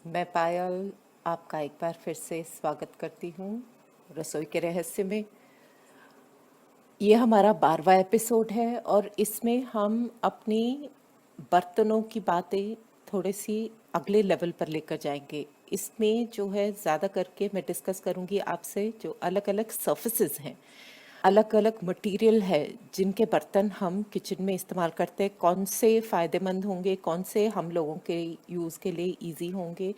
मैं पायल आपका एक बार फिर से स्वागत करती हूँ रसोई के रहस्य में। ये हमारा 12वां एपिसोड है और इसमें हम अपनी बर्तनों की बातें थोड़ी सी अगले लेवल पर लेकर जाएंगे। इसमें जो है ज़्यादा करके मैं डिस्कस करूँगी आपसे जो अलग अलग सर्फेसेस हैं, अलग अलग मटेरियल है जिनके बर्तन हम किचन में इस्तेमाल करते हैं, कौन से फ़ायदेमंद होंगे, कौन से हम लोगों के यूज़ के लिए इजी होंगे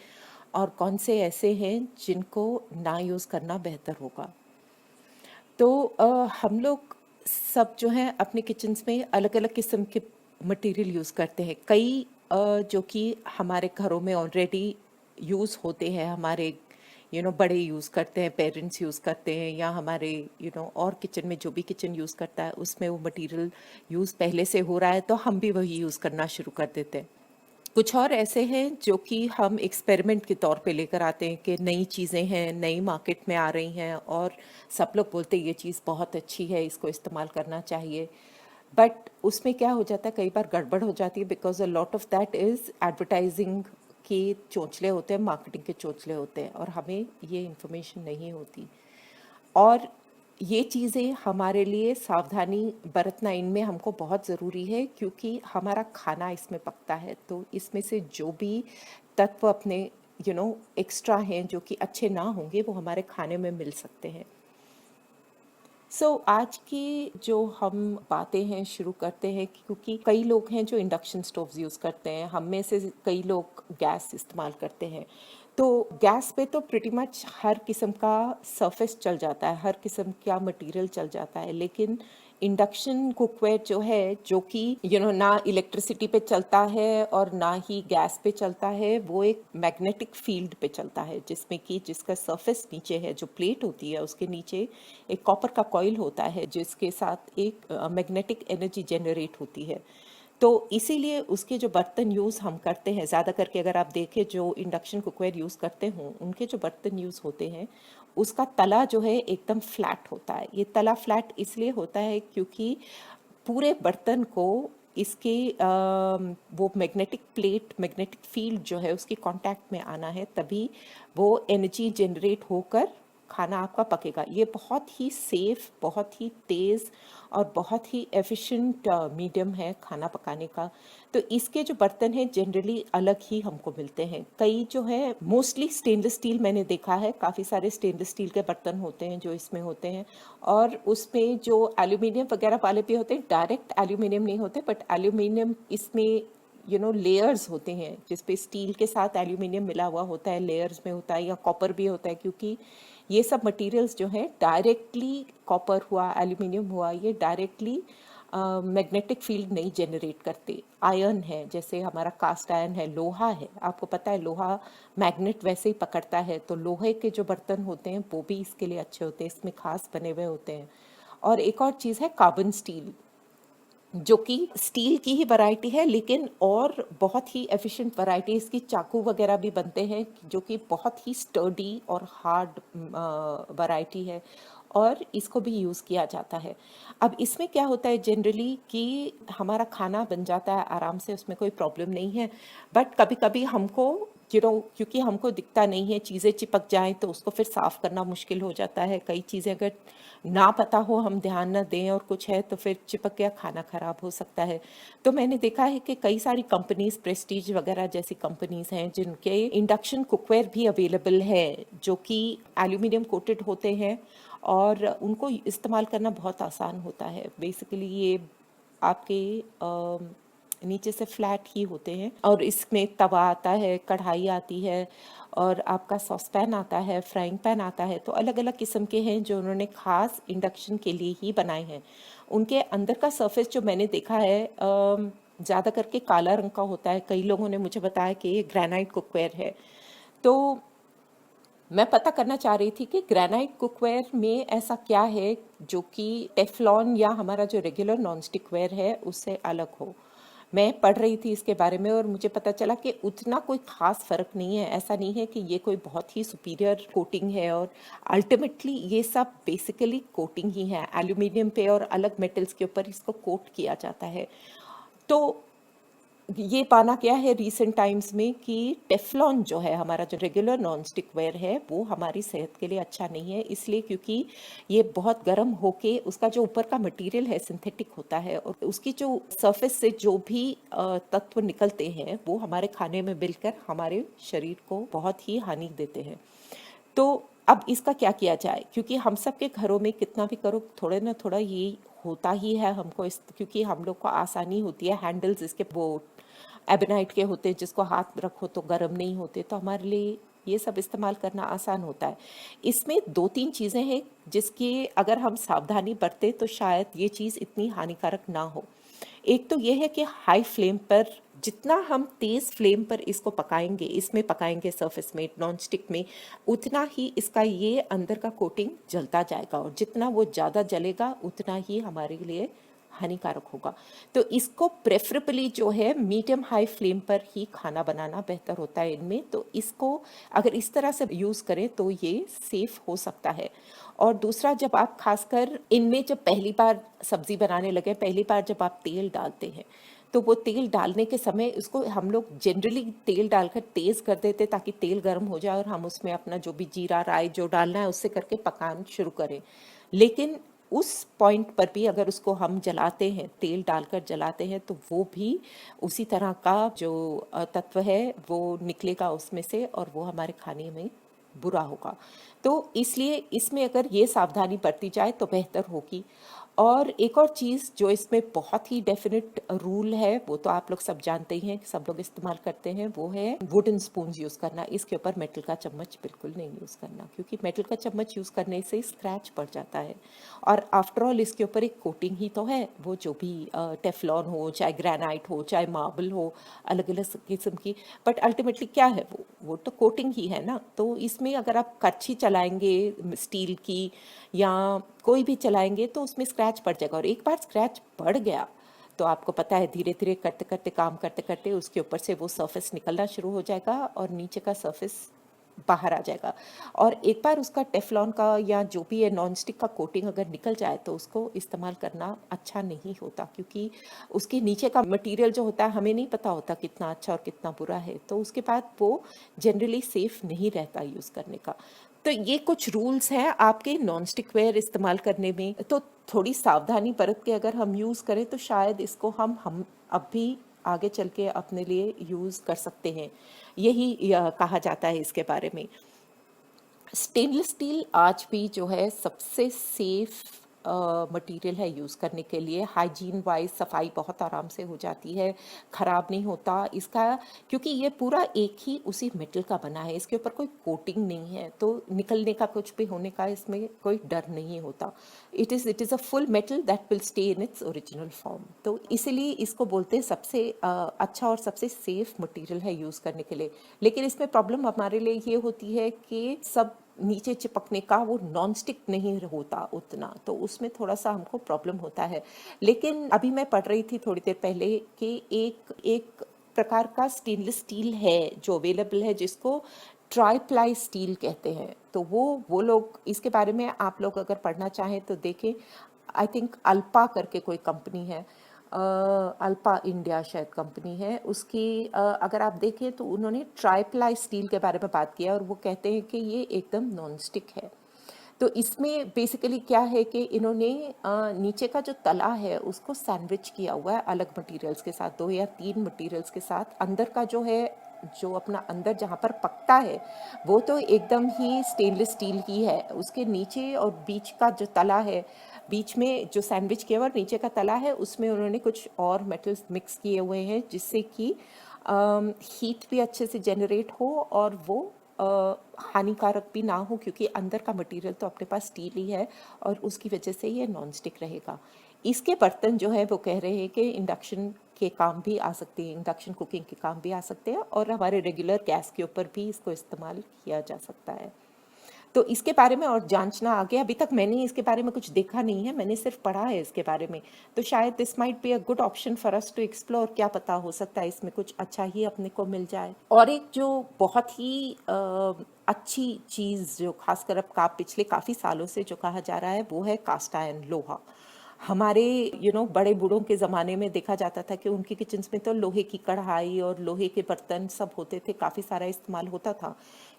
और कौन से ऐसे हैं जिनको ना यूज़ करना बेहतर होगा। तो हम लोग सब जो है अपने किचन्स में अलग अलग किस्म के मटेरियल यूज़ करते हैं। कई जो कि हमारे घरों में ऑलरेडी यूज़ होते हैं, हमारे बड़े यूज़ करते हैं, पेरेंट्स यूज़ करते हैं, या हमारे और किचन में जो भी किचन यूज़ करता है उसमें वो मटेरियल यूज़ पहले से हो रहा है तो हम भी वही यूज़ करना शुरू कर देते हैं। कुछ और ऐसे हैं जो कि हम एक्सपेरिमेंट के तौर पे लेकर आते हैं कि नई चीज़ें हैं, नई मार्केट में आ रही हैं और सब लोग बोलते हैं ये चीज़ बहुत अच्छी है, इसको इस्तेमाल करना चाहिए। बट उसमें क्या हो जाता है, कई बार गड़बड़ हो जाती है because a lot of that is advertising के चोंचले होते हैं, मार्केटिंग के चोंचले होते हैं और हमें ये इन्फॉर्मेशन नहीं होती। और ये चीज़ें हमारे लिए सावधानी बरतना इनमें हमको बहुत ज़रूरी है क्योंकि हमारा खाना इसमें पकता है, तो इसमें से जो भी तत्व अपने एक्स्ट्रा हैं जो कि अच्छे ना होंगे वो हमारे खाने में मिल सकते हैं। आज की जो हम बातें हैं शुरू करते हैं क्योंकि कई लोग हैं जो इंडक्शन स्टोव्स यूज़ करते हैं, हम में से कई लोग गैस इस्तेमाल करते हैं। तो गैस पे तो प्रिटी मच हर किस्म का सरफेस चल जाता है, हर किस्म का मटेरियल चल जाता है, लेकिन इंडक्शन कुकवेयर जो है जो कि ना इलेक्ट्रिसिटी पे चलता है और ना ही गैस पे चलता है, वो एक मैग्नेटिक फील्ड पे चलता है जिसमें कि जिसका सरफेस नीचे है, जो प्लेट होती है उसके नीचे एक कॉपर का कॉइल होता है जिसके साथ एक मैग्नेटिक एनर्जी जनरेट होती है। तो इसीलिए उसके जो बर्तन यूज़ हम करते हैं, ज़्यादा करके अगर आप देखें जो इंडक्शन कुकवेयर यूज़ करते हों उनके जो बर्तन यूज़ होते हैं उसका तला जो है एकदम फ्लैट होता है। ये तला फ्लैट इसलिए होता है क्योंकि पूरे बर्तन को इसके वो मैग्नेटिक प्लेट, मैग्नेटिक फील्ड जो है उसकी कांटेक्ट में आना है, तभी वो एनर्जी जनरेट होकर खाना आपका पकेगा। ये बहुत ही सेफ, बहुत ही तेज़ और बहुत ही एफिशिएंट मीडियम है खाना पकाने का। तो इसके जो बर्तन हैं जनरली अलग ही हमको मिलते हैं। कई जो है मोस्टली स्टेनलेस स्टील मैंने देखा है, काफ़ी सारे स्टेनलेस स्टील के बर्तन होते हैं जो इसमें होते हैं और उसमें जो एल्यूमिनियम वगैरह वाले भी होते हैं, डायरेक्ट एल्यूमिनियम नहीं होते बट एल्यूमिनियम इसमें लेयर्स होते हैं जिसपे स्टील के साथ एल्यूमिनियम मिला हुआ होता है, लेयर्स में होता है, या कॉपर भी होता है क्योंकि ये सब मटेरियल्स जो हैं डायरेक्टली, कॉपर हुआ, एल्यूमिनियम हुआ, ये डायरेक्टली मैग्नेटिक फील्ड नहीं जनरेट करते। आयरन है, जैसे हमारा कास्ट आयरन है, लोहा है, आपको पता है लोहा मैग्नेट वैसे ही पकड़ता है, तो लोहे के जो बर्तन होते हैं वो भी इसके लिए अच्छे होते हैं, इसमें खास बने हुए होते हैं। और एक और चीज़ है कार्बन स्टील, जो कि स्टील की ही वैरायटी है लेकिन और बहुत ही एफिशिएंट वैरायटी, इसकी चाकू वगैरह भी बनते हैं जो कि बहुत ही स्टर्डी और हार्ड वैरायटी है और इसको भी यूज़ किया जाता है। अब इसमें क्या होता है जनरली कि हमारा खाना बन जाता है आराम से, उसमें कोई प्रॉब्लम नहीं है, बट कभी कभी हमको क्योंकि हमको दिखता नहीं है, चीज़ें चिपक जाएं तो उसको फिर साफ़ करना मुश्किल हो जाता है। कई चीज़ें अगर ना पता हो, हम ध्यान न दें और कुछ है तो फिर चिपक गया, खाना खराब हो सकता है। तो मैंने देखा है कि कई सारी कंपनीज, प्रेस्टीज वगैरह जैसी कंपनीज हैं जिनके इंडक्शन कुकवेयर भी अवेलेबल है जो कि एल्यूमिनियम कोटेड होते हैं और उनको इस्तेमाल करना बहुत आसान होता है। बेसिकली ये आपके नीचे से फ्लैट ही होते हैं और इसमें तवा आता है, कढ़ाई आती है और आपका सॉस पैन आता है, फ्राइंग पैन आता है। तो अलग अलग किस्म के हैं जो उन्होंने खास इंडक्शन के लिए ही बनाए हैं। उनके अंदर का सरफेस जो मैंने देखा है ज़्यादा करके काला रंग का होता है। कई लोगों ने मुझे बताया कि ये ग्रेनाइट कुकवेयर है। तो मैं पता करना चाह रही थी कि ग्रेनाइट कुकवेयर में ऐसा क्या है जो कि टेफ्लॉन या हमारा जो रेगुलर नॉन स्टिकवेयर है उससे अलग हो। मैं पढ़ रही थी इसके बारे में और मुझे पता चला कि उतना कोई खास फर्क नहीं है। ऐसा नहीं है कि ये कोई बहुत ही सुपीरियर कोटिंग है और अल्टीमेटली ये सब बेसिकली कोटिंग ही है, एल्यूमिनियम पे और अलग मेटल्स के ऊपर इसको कोट किया जाता है। तो ये पाना क्या है रिसेंट टाइम्स में कि टेफ्लॉन जो है हमारा जो रेगुलर नॉन स्टिक वेयर है वो हमारी सेहत के लिए अच्छा नहीं है, इसलिए क्योंकि ये बहुत गर्म होके उसका जो ऊपर का मटेरियल है सिंथेटिक होता है और उसकी जो सरफेस से जो भी तत्व निकलते हैं वो हमारे खाने में मिलकर हमारे शरीर को बहुत ही हानि देते हैं। तो अब इसका क्या किया जाए, क्योंकि हम सब के घरों में कितना भी करो थोड़े ना थोड़ा ये होता ही है हमको, इस क्योंकि हम लोग को आसानी होती है, हैंडल्स इसके वो एबेनाइट के होते हैं जिसको हाथ रखो तो गर्म नहीं होते, तो हमारे लिए ये सब इस्तेमाल करना आसान होता है। इसमें दो तीन चीज़ें हैं जिसकी अगर हम सावधानी बरतें तो शायद ये चीज़ इतनी हानिकारक ना हो। एक तो ये है कि हाई फ्लेम पर, जितना हम तेज़ फ्लेम पर इसको पकाएंगे, इसमें पकाएंगे सरफेस में नॉन स्टिक में, उतना ही इसका ये अंदर का कोटिंग जलता जाएगा और जितना वो ज़्यादा जलेगा उतना ही हमारे लिए हानिकारक होगा। तो इसको प्रेफरेबली जो है मीडियम हाई फ्लेम पर ही खाना बनाना बेहतर होता है इनमें। तो इसको अगर इस तरह से यूज़ करें तो ये सेफ हो सकता है। और दूसरा, जब आप खासकर इनमें जब पहली बार सब्जी बनाने लगे, पहली बार जब आप तेल डालते हैं तो वो तेल डालने के समय उसको हम लोग जनरली तेल डालकर तेज़ कर देते ताकि तेल गर्म हो जाए और हम उसमें अपना जो भी जीरा राई जो डालना है उससे करके पकाना शुरू करें। लेकिन उस पॉइंट पर भी अगर उसको हम जलाते हैं, तेल डालकर जलाते हैं, तो वो भी उसी तरह का जो तत्व है वो निकलेगा उसमें से और वो हमारे खाने में बुरा होगा। तो इसलिए इसमें अगर ये सावधानी बरती जाए तो बेहतर होगी। और एक और चीज़ जो इसमें बहुत ही डेफिनेट रूल है, वो तो आप लोग सब जानते ही हैं कि सब लोग इस्तेमाल करते हैं, वो है वुडन स्पून्स यूज़ करना। इसके ऊपर मेटल का चम्मच बिल्कुल नहीं यूज़ करना, क्योंकि मेटल का चम्मच यूज़ करने से स्क्रैच पड़ जाता है। और आफ्टर ऑल इसके ऊपर एक कोटिंग ही तो है, वो जो भी टेफ्लॉन हो, चाहे ग्रेनाइट हो, चाहे मार्बल हो, अलग अलग किस्म की, बट अल्टीमेटली क्या है वो तो कोटिंग ही है ना। तो इसमें अगर आप कच्छी चलाएंगे स्टील की या कोई भी चलाएंगे तो उसमें स्क्रैच पड़ जाएगा, और एक बार स्क्रैच पड़ गया तो आपको पता है धीरे धीरे करते करते काम करते करते उसके ऊपर से वो सरफेस निकलना शुरू हो जाएगा और नीचे का सरफेस बाहर आ जाएगा। और एक बार उसका टेफ्लॉन का या जो भी है नॉन स्टिक का कोटिंग अगर निकल जाए तो उसको इस्तेमाल करना अच्छा नहीं होता, क्योंकि उसके नीचे का मटेरियल जो होता है हमें नहीं पता होता कितना अच्छा और कितना बुरा है, तो उसके बाद वो जनरली सेफ नहीं रहता यूज़ करने का। तो ये कुछ रूल्स हैं आपके नॉन स्टिक वेयर इस्तेमाल करने में। तो थोड़ी सावधानी बरत के अगर हम यूज़ करें तो शायद इसको हम अब भी आगे चल के अपने लिए यूज़ कर सकते हैं। यही कहा जाता है इसके बारे में। स्टेनलेस स्टील आज भी जो है सबसे सेफ मटेरियल है यूज़ करने के लिए। हाइजीन वाइज सफाई बहुत आराम से हो जाती है, ख़राब नहीं होता इसका, क्योंकि ये पूरा एक ही उसी मेटल का बना है, इसके ऊपर कोई कोटिंग नहीं है, तो निकलने का कुछ भी होने का इसमें कोई डर नहीं होता। It is a full metal that will stay in its original form. तो इसीलिए इसको बोलते हैं सबसे अच्छा और सबसे सेफ मटेरियल है यूज़ करने के लिए। लेकिन इसमें प्रॉब्लम हमारे लिए ये होती है कि सब नीचे चिपकने का वो नॉन स्टिक नहीं होता उतना, तो उसमें थोड़ा सा हमको प्रॉब्लम होता है। लेकिन अभी मैं पढ़ रही थी थोड़ी देर पहले कि एक एक प्रकार का स्टेनलेस स्टील है जो अवेलेबल है जिसको ट्राईप्लाई स्टील कहते हैं। तो वो लोग इसके बारे में आप लोग अगर पढ़ना चाहें तो देखें। आई थिंक अल्पा करके कोई कंपनी है, अल्पा इंडिया शायद कंपनी है उसकी, अगर आप देखें तो उन्होंने ट्राईप्लाई स्टील के बारे में बात किया और वो कहते हैं कि ये एकदम नॉन स्टिक है। तो इसमें बेसिकली क्या है कि इन्होंने नीचे का जो तला है उसको सैंडविच किया हुआ है अलग मटेरियल्स के साथ, 2 या 3 मटेरियल्स के साथ। अंदर का जो है, जो अपना अंदर जहाँ पर पकता है वो तो एकदम ही स्टेनलेस स्टील की है, उसके नीचे और बीच का जो तला है, बीच में जो सैंडविच किया हुआ और नीचे का तला है उसमें उन्होंने कुछ और मेटल्स मिक्स किए हुए हैं जिससे कि हीट भी अच्छे से जनरेट हो और वो हानिकारक भी ना हो, क्योंकि अंदर का मटेरियल तो अपने पास स्टील ही है और उसकी वजह से ये नॉन स्टिक रहेगा। इसके बर्तन जो है वो कह रहे हैं कि इंडक्शन के काम भी आ सकते हैं, इंडक्शन कुकिंग के काम भी आ सकते हैं और हमारे रेगुलर गैस के ऊपर भी इसको इस्तेमाल किया जा सकता है। तो इसके बारे में और जांचना आगे, अभी तक मैंने इसके बारे में कुछ देखा नहीं है, मैंने सिर्फ पढ़ा है इसके बारे में। तो शायद this might be a good option for us to explore, क्या पता हो सकता है इसमें कुछ अच्छा ही अपने को मिल जाए। और एक जो बहुत ही अच्छी चीज़ जो खासकर अब का पिछले काफ़ी सालों से जो कहा जा रहा है वो है कास्ट आयरन, लोहा। हमारे बड़े बूढ़ों के ज़माने में देखा जाता था कि उनकी किचन्स में तो लोहे की कढ़ाई और लोहे के बर्तन सब होते थे, काफ़ी सारा इस्तेमाल होता था,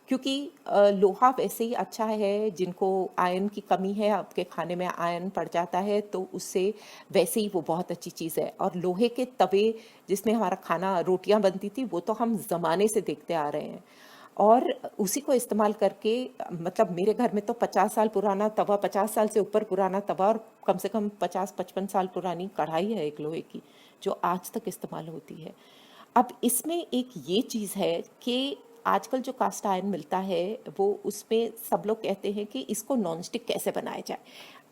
क्योंकि लोहा वैसे ही अच्छा है। जिनको आयरन की कमी है, आपके खाने में आयरन पड़ जाता है, तो उससे वैसे ही वो बहुत अच्छी चीज़ है। और लोहे के तवे जिसमें हमारा खाना रोटियां बनती थी, वो तो हम ज़माने से देखते आ रहे हैं, और उसी को इस्तेमाल करके मतलब मेरे घर में तो 50 साल पुराना तवा, 50 साल से ऊपर पुराना तवा, और कम से कम 50-55 साल पुरानी कढ़ाई है एक लोहे की, जो आज तक इस्तेमाल होती है। अब इसमें एक ये चीज़ है कि आजकल जो कास्ट आयरन मिलता है, वो उसमें सब लोग कहते हैं कि इसको नॉन स्टिक कैसे बनाया जाए।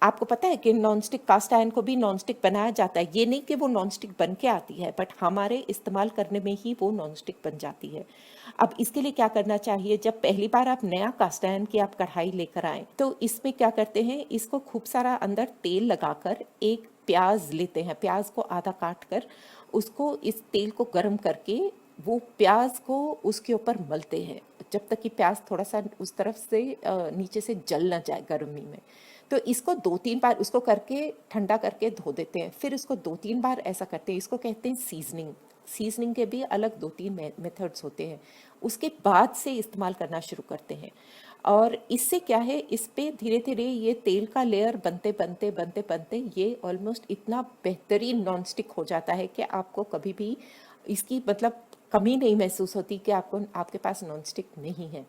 आपको पता है कि नॉन स्टिक कास्ट आयरन को भी नॉन स्टिक बनाया जाता है, ये नहीं कि वो नॉन स्टिक बन के आती है, बट हमारे इस्तेमाल करने में ही वो नॉन स्टिक बन जाती है। अब इसके लिए क्या करना चाहिए, जब पहली बार आप नया कास्ट आयरन की आप कढ़ाई लेकर आएँ, तो इसमें क्या करते हैं, इसको खूब सारा अंदर तेल लगाकर एक प्याज लेते हैं, प्याज को आधा काट कर उसको इस तेल को गर्म करके वो प्याज को उसके ऊपर मलते हैं, जब तक कि प्याज थोड़ा सा उस तरफ से नीचे से जल ना जाए गर्मी में। तो इसको 2-3 बार उसको करके ठंडा करके धो देते हैं, फिर इसको 2-3 बार ऐसा करते हैं। इसको कहते हैं सीजनिंग। सीजनिंग के भी अलग 2-3 मेथड्स होते हैं, उसके बाद से इस्तेमाल करना शुरू करते हैं। और इससे क्या है, इस पे धीरे धीरे ये तेल का लेयर बनते बनते बनते बनते ये ऑलमोस्ट इतना बेहतरीन नॉन स्टिक हो जाता है कि आपको कभी भी इसकी मतलब कमी नहीं महसूस होती कि आपको आपके पास नॉन स्टिक नहीं है।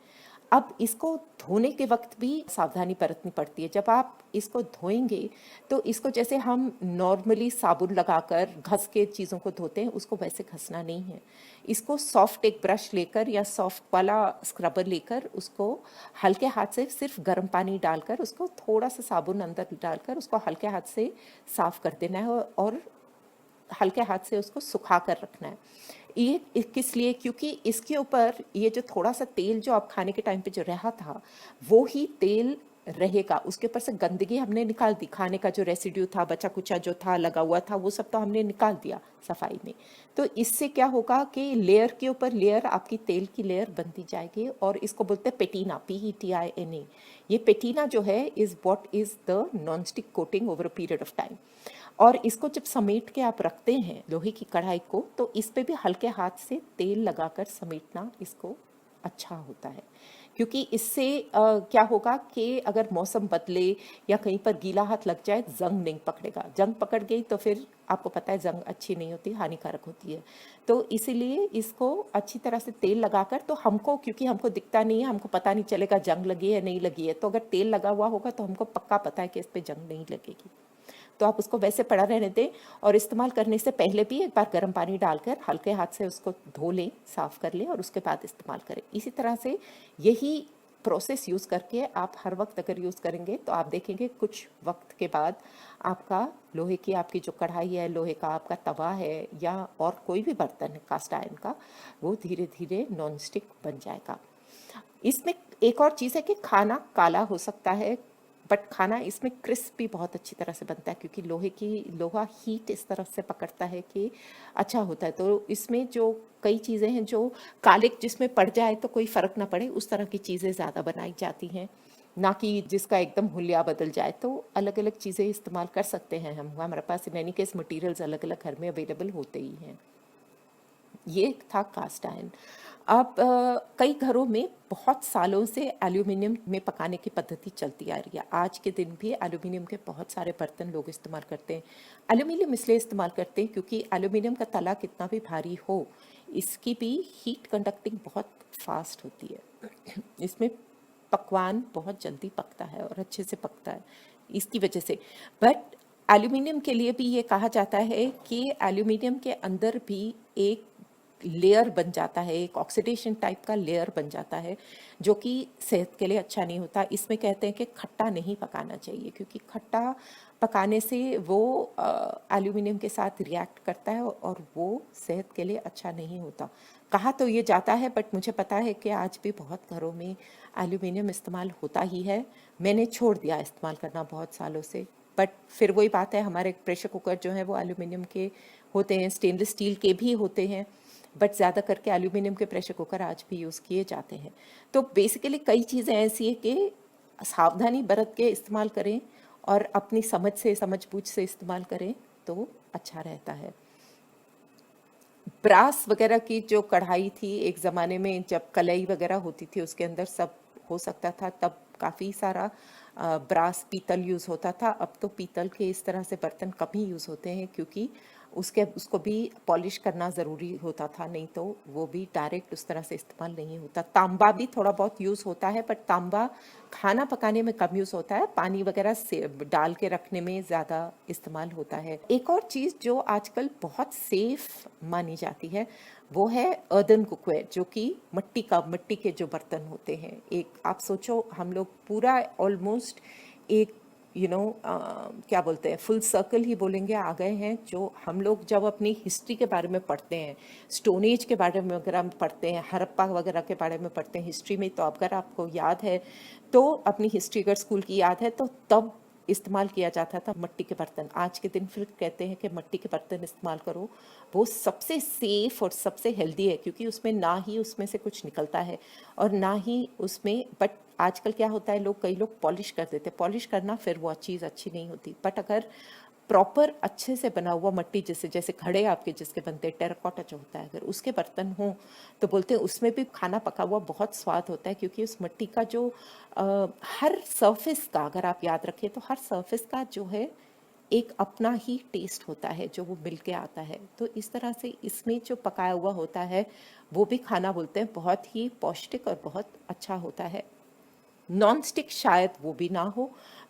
अब इसको धोने के वक्त भी सावधानी बरतनी पड़ती है। जब आप इसको धोएंगे, तो इसको जैसे हम नॉर्मली साबुन लगाकर घस के चीज़ों को धोते हैं, उसको वैसे घसना नहीं है। इसको सॉफ्ट एक ब्रश लेकर या सॉफ्ट वाला स्क्रबर लेकर उसको हल्के हाथ से सिर्फ गर्म पानी डालकर उसको थोड़ा सा साबुन अंदर डालकर उसको हल्के हाथ से साफ कर देना है, और हल्के हाथ से उसको सुखा कर रखना है। ये किस लिए, क्योंकि इसके ऊपर ये जो थोड़ा सा तेल जो आप खाने के टाइम पे जो रहा था, वो ही तेल रहेगा। उसके ऊपर से गंदगी हमने निकाल दी, खाने का जो रेसिड्यू था, बचा कुचा जो था लगा हुआ था, वो सब तो हमने निकाल दिया सफाई में। तो इससे क्या होगा कि लेयर के ऊपर लेयर, आपकी तेल की लेयर बनती जाएगी, और इसको बोलते हैं पेटीना, PETINA। ये पेटीना जो है is what is the non stick coating over a period of time. और इसको जब समेट के आप रखते हैं लोहे की कढ़ाई को, तो इस पे भी हल्के हाथ से तेल लगाकर समेटना इसको अच्छा होता है, क्योंकि इससे क्या होगा कि अगर मौसम बदले या कहीं पर गीला हाथ लग जाए, जंग नहीं पकड़ेगा। जंग पकड़ गई तो फिर आपको पता है जंग अच्छी नहीं होती, हानिकारक होती है। तो इसीलिए इसको अच्छी तरह से तेल लगाकर, तो हमको क्योंकि हमको दिखता नहीं है, हमको पता नहीं चलेगा जंग लगी है नहीं लगी है, तो अगर तेल लगा हुआ होगा तो हमको पक्का पता है कि इस पर जंग नहीं लगेगी। तो आप उसको वैसे पड़ा रहने दें, और इस्तेमाल करने से पहले भी एक बार गर्म पानी डालकर हल्के हाथ से उसको धो लें, साफ कर लें, और उसके बाद इस्तेमाल करें। इसी तरह से यही प्रोसेस यूज़ करके आप हर वक्त अगर यूज़ करेंगे, तो आप देखेंगे कुछ वक्त के बाद आपका लोहे की आपकी जो कढ़ाई है, लोहे का आपका तवा है, या और कोई भी बर्तन है कास्ट आयरन का, वो धीरे धीरे नॉन स्टिक बन जाएगा। इसमें एक और चीज़ है कि खाना काला हो सकता है, बट खाना इसमें क्रिस्प भी बहुत अच्छी तरह से बनता है, क्योंकि लोहा हीट इस तरह से पकड़ता है कि अच्छा होता है। तो इसमें जो कई चीज़ें हैं जो काले जिसमें पड़ जाए तो कोई फ़र्क ना पड़े, उस तरह की चीज़ें ज़्यादा बनाई जाती हैं, ना कि जिसका एकदम हुलिया बदल जाए। तो अलग अलग चीज़ें इस्तेमाल कर सकते हैं हम, हमारे पास इन एनी केस मटीरियल्स अलग अलग घर में अवेलेबल होते ही हैं। ये था कास्ट आयरन। अब कई घरों में बहुत सालों से एल्यूमिनियम में पकाने की पद्धति चलती आ रही है। आज के दिन भी एल्यूमिनियम के बहुत सारे बर्तन लोग इस्तेमाल करते हैं। एल्यूमिनियम इसलिए इस्तेमाल करते हैं क्योंकि एल्यूमिनियम का तला कितना भी भारी हो, इसकी भी हीट कंडक्टिंग बहुत फास्ट होती है। इसमें पकवान बहुत जल्दी पकता है और अच्छे से पकता है इसकी वजह से। बट एल्यूमिनियम के लिए भी ये कहा जाता है कि एल्यूमिनियम के अंदर भी एक लेयर बन जाता है, एक ऑक्सीडेशन टाइप का लेयर बन जाता है, जो कि सेहत के लिए अच्छा नहीं होता। इसमें कहते हैं कि खट्टा नहीं पकाना चाहिए, क्योंकि खट्टा पकाने से वो एल्यूमिनियम के साथ रिएक्ट करता है, और वो सेहत के लिए अच्छा नहीं होता। कहा तो ये जाता है, बट मुझे पता है कि आज भी बहुत घरों में एल्यूमिनियम इस्तेमाल होता ही है। मैंने छोड़ दिया इस्तेमाल करना बहुत सालों से, बट फिर वही बात है, हमारे प्रेशर कुकर जो है वो एल्यूमिनियम के होते हैं, स्टेनलेस स्टील के भी होते हैं, बट ज़्यादा करके एल्यूमिनियम के प्रेशर कुकर आज भी यूज़ किए जाते हैं। तो बेसिकली कई चीज़ें ऐसी है कि सावधानी बरत के इस्तेमाल करें, और अपनी समझ-बूझ से इस्तेमाल करें तो अच्छा रहता है। ब्रास वगैरह की जो कढ़ाई थी एक ज़माने में, जब कलई वगैरह होती थी उसके अंदर सब हो सकता था, तब काफ़ी सारा ब्रास पीतल यूज़ होता था। अब तो पीतल के इस तरह से बर्तन कम ही यूज़ होते हैं, क्योंकि उसको भी पॉलिश करना ज़रूरी होता था, नहीं तो वो भी डायरेक्ट उस तरह से इस्तेमाल नहीं होता। तांबा भी थोड़ा बहुत यूज़ होता है, बट तांबा खाना पकाने में कम यूज़ होता है, पानी वगैरह से डाल के रखने में ज़्यादा इस्तेमाल होता है। एक और चीज़ जो आजकल बहुत सेफ मानी जाती है वो है अर्दन कुकवेयर, जो कि मिट्टी के जो बर्तन होते हैं। एक आप सोचो, हम लोग पूरा ऑलमोस्ट एक क्या बोलते हैं, फुल सर्कल ही बोलेंगे, आ गए हैं। जो हम लोग जब अपनी हिस्ट्री के बारे में पढ़ते हैं, स्टोन एज के बारे में वगैरह पढ़ते हैं, हड़प्पा वगैरह के बारे में पढ़ते हैं हिस्ट्री में, तो अगर आपको याद है, तो अपनी हिस्ट्री अगर स्कूल की याद है, तो तब इस्तेमाल किया जाता था मिट्टी के बर्तन। आज के दिन फिर कहते हैं कि मिट्टी के बर्तन इस्तेमाल करो, वो सबसे सेफ और सबसे हेल्दी है, क्योंकि उसमें ना ही उसमें से कुछ निकलता है और ना ही उसमें, बट आजकल क्या होता है, कई लोग पॉलिश कर देते हैं। पॉलिश करना फिर वो चीज़ अच्छी नहीं होती, बट अगर प्रॉपर अच्छे से बना हुआ मिट्टी, जैसे घड़े आपके जिसके बनते हैं, टेराकोटा जो होता है, अगर उसके बर्तन हों तो बोलते हैं उसमें भी खाना पका हुआ बहुत स्वाद होता है, क्योंकि उस मिट्टी का जो हर सरफेस का, अगर आप याद रखें तो हर सरफेस का जो है एक अपना ही टेस्ट होता है जो वो मिल के आता है। तो इस तरह से इसमें जो पकाया हुआ होता है वो भी खाना बोलते हैं बहुत ही पौष्टिक और बहुत अच्छा होता है। नॉन स्टिक शायद वो भी ना हो,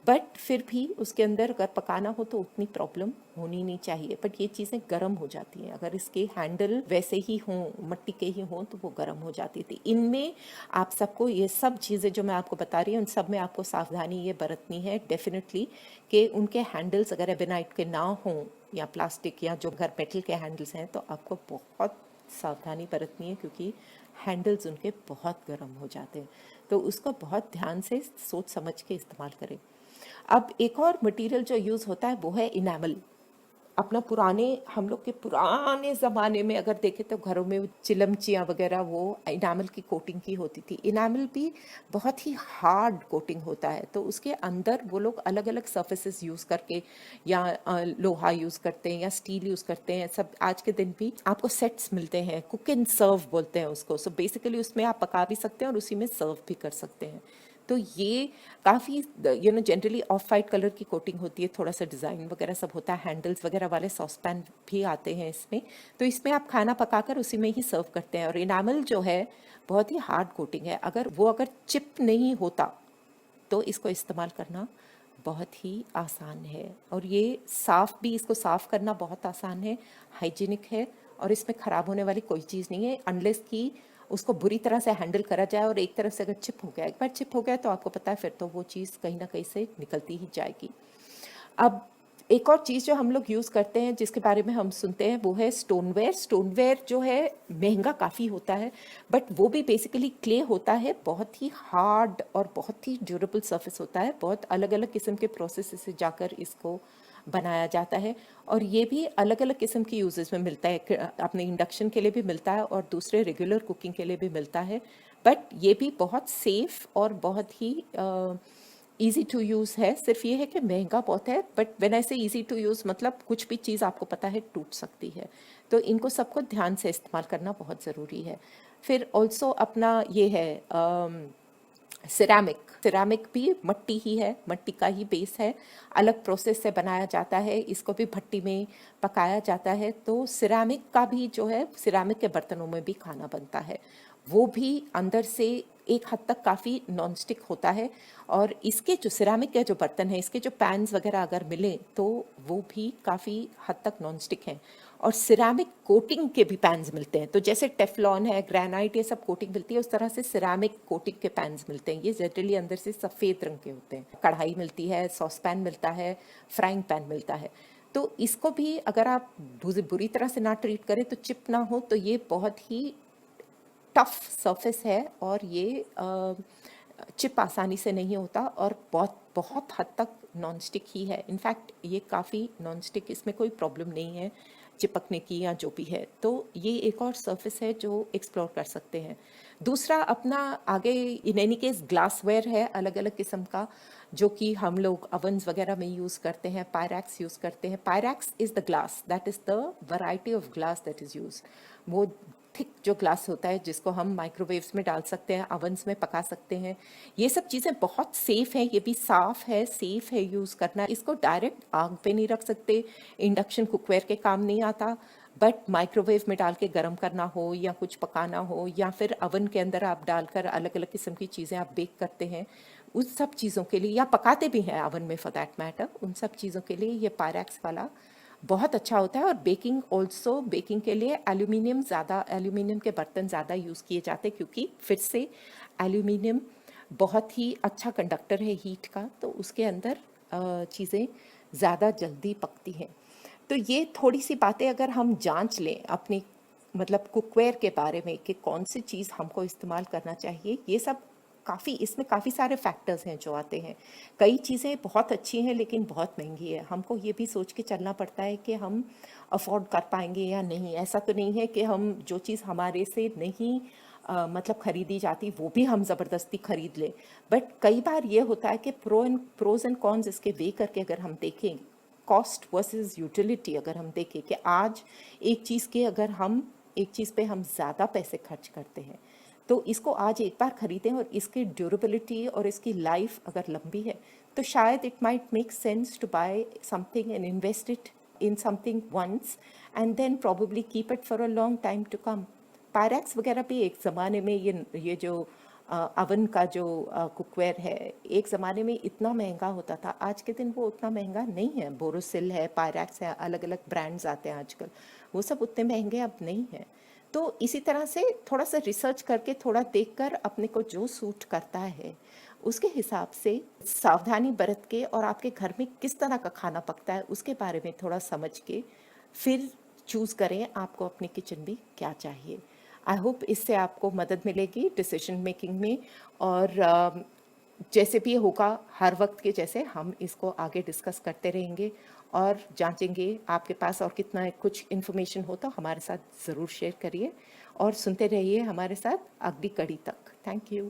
बट फिर भी उसके अंदर अगर पकाना हो तो उतनी प्रॉब्लम होनी नहीं चाहिए। बट ये चीज़ें गर्म हो जाती हैं, अगर इसके हैंडल वैसे ही हों, मिट्टी के ही हों, तो वो गर्म हो जाती थी। इनमें आप सबको ये सब चीज़ें जो मैं आपको बता रही हूँ, उन सब में आपको सावधानी ये बरतनी है डेफिनेटली, कि उनके हैंडल्स अगर एबेनाइट के ना हों या प्लास्टिक या जो घर मेटल के हैंडल्स हैं, तो आपको बहुत सावधानी बरतनी है, क्योंकि हैंडल्स उनके बहुत गर्म हो जाते हैं। तो उसको बहुत ध्यान से सोच समझ के इस्तेमाल करें। अब एक और मटेरियल जो यूज़ होता है वो है इनामल। अपना हम लोग के पुराने ज़माने में अगर देखें तो घरों में चिलमचियाँ वगैरह वो इनामल की कोटिंग की होती थी। इनामल भी बहुत ही हार्ड कोटिंग होता है, तो उसके अंदर वो लोग अलग अलग सर्फेसेस यूज़ करके, या लोहा यूज़ करते हैं या स्टील यूज़ करते हैं। सब आज के दिन भी आपको सेट्स मिलते हैं, कुक एंड सर्व बोलते हैं उसको। सो बेसिकली उसमें आप पका भी सकते हैं और उसी में सर्व भी कर सकते हैं। तो ये काफ़ी जनरली ऑफ वाइट कलर की कोटिंग होती है, थोड़ा सा डिज़ाइन वगैरह सब होता है, हैंडल्स वगैरह वाले सॉसपैन भी आते हैं इसमें। तो इसमें आप खाना पकाकर उसी में ही सर्व करते हैं। और इनामल जो है बहुत ही हार्ड कोटिंग है, अगर चिप नहीं होता तो इसको इस्तेमाल करना बहुत ही आसान है। और ये इसको साफ़ करना बहुत आसान है, हाइजीनिक है, और इसमें ख़राब होने वाली कोई चीज़ नहीं है, अनलेस कि उसको बुरी तरह से हैंडल करा जाए। और एक तरफ से अगर चिप हो गया, एक बार चिप हो गया, तो आपको पता है फिर तो वो चीज़ कहीं ना कहीं से निकलती ही जाएगी। अब एक और चीज़ जो हम लोग यूज़ करते हैं, जिसके बारे में हम सुनते हैं, वो है स्टोनवेयर। स्टोनवेयर जो है महंगा काफ़ी होता है, बट वो भी बेसिकली क्ले होता है, बहुत ही हार्ड और बहुत ही ड्यूरेबल सरफेस होता है। बहुत अलग अलग किस्म के प्रोसेस से जाकर इसको बनाया जाता है, और ये भी अलग अलग किस्म की यूजेस में मिलता है। अपने इंडक्शन के लिए भी मिलता है और दूसरे रेगुलर कुकिंग के लिए भी मिलता है, बट ये भी बहुत सेफ और बहुत ही ईजी टू यूज़ है। सिर्फ ये है कि महंगा बहुत है, बट व्हेन आई से ईजी टू यूज़ मतलब कुछ भी चीज़ आपको पता है टूट सकती है, तो इनको सबको ध्यान से इस्तेमाल करना बहुत ज़रूरी है। फिर ऑल्सो अपना ये है सिरामिक भी मिट्टी ही है, मिट्टी का ही बेस है, अलग प्रोसेस से बनाया जाता है, इसको भी भट्टी में पकाया जाता है। तो सिरामिक का भी जो है, सिरामिक के बर्तनों में भी खाना बनता है, वो भी अंदर से एक हद तक काफ़ी नॉन स्टिक होता है। और इसके जो सिरामिक के जो बर्तन हैं, इसके जो पैन्स वगैरह अगर मिलें तो वो भी काफ़ी हद तक नॉन स्टिक हैं। और सिरामिक कोटिंग के भी पैन्स मिलते हैं, तो जैसे टेफलॉन है, ग्रेनाइट, ये सब कोटिंग मिलती है, उस तरह से सिरामिक कोटिंग के पैन्स मिलते हैं। ये जनरली अंदर से सफ़ेद रंग के होते हैं। कढ़ाई मिलती है, सॉस पैन मिलता है, फ्राइंग पैन मिलता है। तो इसको भी अगर आप बुरी तरह से ना ट्रीट करें, तो चिप ना हो, तो ये बहुत ही टफ सरफेस है, और ये चिप आसानी से नहीं होता, और बहुत बहुत हद तक नॉन स्टिक ही है। इनफैक्ट ये काफ़ी नॉन स्टिक, इसमें कोई प्रॉब्लम नहीं है चिपकने की या जो भी है। तो ये एक और सरफेस है जो एक्सप्लोर कर सकते हैं। दूसरा अपना आगे इन एनी केस ग्लासवेयर है, अलग अलग किस्म का, जो कि हम लोग ovens वगैरह में यूज़ करते हैं, पायरैक्स यूज़ करते हैं. Pyrex is the glass, that is the variety of glass that is use. वो थिक जो ग्लास होता है जिसको हम माइक्रोवेव्स में डाल सकते हैं, ovens में पका सकते हैं. ये सब चीज़ें बहुत सेफ़ हैं, ये भी साफ़ है, सेफ़ है यूज़ करना. इसको डायरेक्ट आग पे नहीं रख सकते, इंडक्शन कुकवेयर के काम नहीं आता. बट माइक्रोवेव में डाल के गर्म करना हो या कुछ पकाना हो, या फिर अवन के अंदर आप डालकर अलग अलग किस्म की चीज़ें आप बेक करते हैं, उस सब चीज़ों के लिए, या पकाते भी हैं अवन में फॉर दैट मैटर, उन सब चीज़ों के लिए ये पायरैक्स वाला बहुत अच्छा होता है. और बेकिंग ऑल्सो, बेकिंग के लिए एल्यूमिनियम के बर्तन ज़्यादा यूज़ किए जाते हैं, क्योंकि फिर से एल्यूमिनियम बहुत ही अच्छा कंडक्टर है हीट का, तो उसके अंदर चीज़ें ज़्यादा जल्दी पकती हैं. तो ये थोड़ी सी बातें अगर हम जांच लें अपनी, मतलब कुकवेयर के बारे में, कि कौन सी चीज़ हमको इस्तेमाल करना चाहिए, ये सब इसमें काफ़ी सारे फैक्टर्स हैं जो आते हैं. कई चीज़ें बहुत अच्छी हैं लेकिन बहुत महंगी है. हमको ये भी सोच के चलना पड़ता है कि हम अफोर्ड कर पाएंगे या नहीं. ऐसा तो नहीं है कि हम जो चीज़ हमारे से नहीं मतलब खरीदी जाती वो भी हम ज़बरदस्ती खरीद लें. बट कई बार ये होता है कि प्रोज एंड कॉन्स इसके वे करके अगर हम देखें, कॉस्ट वर्सेस यूटिलिटी अगर हम देखें, कि आज एक चीज़ पे हम ज़्यादा पैसे खर्च करते हैं, तो इसको आज एक बार खरीदें और इसकी ड्यूरेबिलिटी और इसकी लाइफ अगर लंबी है, तो शायद it might make sense to buy something and invest it in something once, and then probably keep it for a long time to come. Pyrex वगैरह भी एक ज़माने में, ये जो अवन का जो कुकवेयर है, एक ज़माने में इतना महंगा होता था. आज के दिन वो उतना महंगा नहीं है. बोरोसिल है, पायरैक्स है, अलग अलग ब्रांड्स आते हैं आजकल, वो सब उतने महंगे अब नहीं हैं. तो इसी तरह से थोड़ा सा रिसर्च करके, थोड़ा देखकर, अपने को जो सूट करता है उसके हिसाब से सावधानी बरत के, और आपके घर में किस तरह का खाना पकता है उसके बारे में थोड़ा समझ के फिर चूज़ करें आपको अपनी किचन में क्या चाहिए. आई होप इससे आपको मदद मिलेगी डिसीजन मेकिंग में. और जैसे भी होगा, हर वक्त के जैसे हम इसको आगे डिस्कस करते रहेंगे और जांचेंगे. आपके पास और कितना कुछ इन्फॉर्मेशन हो तो हमारे साथ ज़रूर शेयर करिए, और सुनते रहिए हमारे साथ अगली कड़ी तक. Thank you.